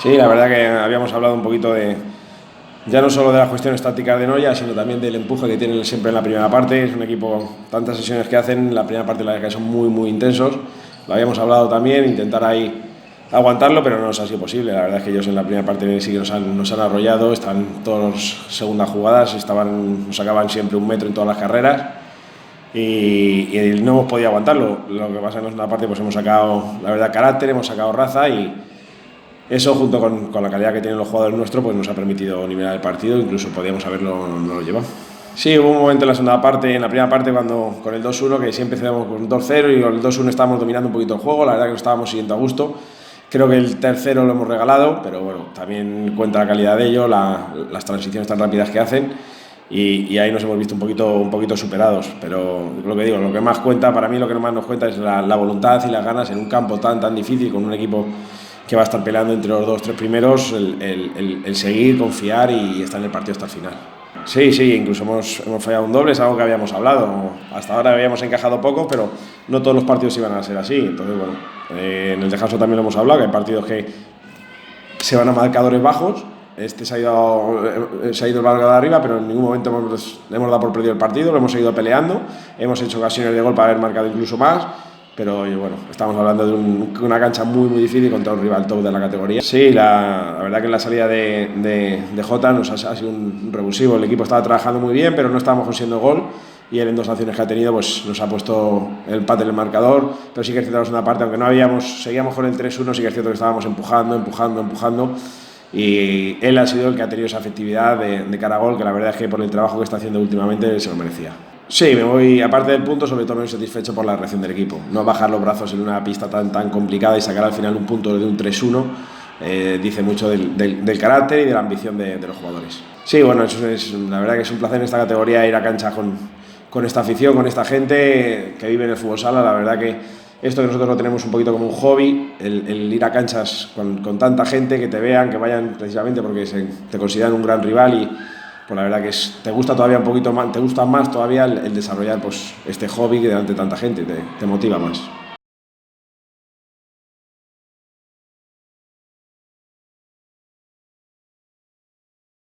Sí, la verdad que habíamos hablado un poquito de, ya no solo de las cuestiones tácticas de Noya, sino también del empuje que tienen siempre en la primera parte. Es un equipo, tantas sesiones que hacen, la primera parte la verdad que son muy intensos. Lo habíamos hablado también, intentar ahí aguantarlo, pero no nos ha sido posible. La verdad es que ellos en la primera parte sí que nos han arrollado, están todas segundas jugadas, nos sacaban siempre 1 metro en todas las carreras. Y no hemos podido aguantarlo. Lo que pasa en la segunda parte pues hemos sacado, la verdad, carácter, hemos sacado raza y eso junto con la calidad que tienen los jugadores nuestros pues nos ha permitido nivelar el partido, incluso podíamos haberlo no lo llevado. Sí, hubo un momento en la segunda parte, en la primera parte cuando con el 2-1, que siempre empezamos con 2-0 y con el 2-1 estábamos dominando un poquito el juego, la verdad que nos estábamos siguiendo a gusto. Creo que el tercero lo hemos regalado, pero bueno, también cuenta la calidad de ello, las transiciones tan rápidas que hacen. Y ahí nos hemos visto un poquito superados, pero lo que digo, lo que más cuenta, para mí lo que más nos cuenta es la voluntad y las ganas en un campo tan difícil, con un equipo que va a estar peleando entre los 2-3 primeros, el seguir, confiar y estar en el partido hasta el final. Sí, incluso hemos fallado un doble, es algo que habíamos hablado. Hasta ahora habíamos encajado poco, pero no todos los partidos iban a ser así. Entonces, bueno, en el descanso también lo hemos hablado, que hay partidos que se van a marcadores bajos. Este se ha ido el marcador de arriba, pero en ningún momento hemos dado por perdido el partido, lo hemos seguido peleando, hemos hecho ocasiones de gol para haber marcado incluso más, pero bueno, estamos hablando de una cancha muy difícil contra un rival top de la categoría. Sí, la verdad que en la salida de Jota nos ha sido un revulsivo, el equipo estaba trabajando muy bien, pero no estábamos consiguiendo gol, y él en 2 acciones que ha tenido pues nos ha puesto el empate en el marcador, pero sí que es cierto que en una parte, aunque seguíamos con el 3-1, sí que es cierto que estábamos empujando, y él ha sido el que ha tenido esa efectividad de cara a gol, que la verdad es que por el trabajo que está haciendo últimamente se lo merecía. Sí, me voy, aparte del punto, sobre todo me voy satisfecho por la reacción del equipo. No bajar los brazos en una pista tan complicada y sacar al final un punto de un 3-1 dice mucho del carácter y de la ambición de los jugadores. Sí, bueno, la verdad que es un placer en esta categoría ir a cancha con esta afición, con esta gente que vive en el fútbol sala. La verdad que esto que nosotros lo tenemos un poquito como un hobby, el ir a canchas con tanta gente, que te vean, que vayan precisamente porque te consideran un gran rival, y pues la verdad que te gusta todavía un poquito más, te gusta más todavía el desarrollar pues este hobby que delante de tanta gente, te motiva más.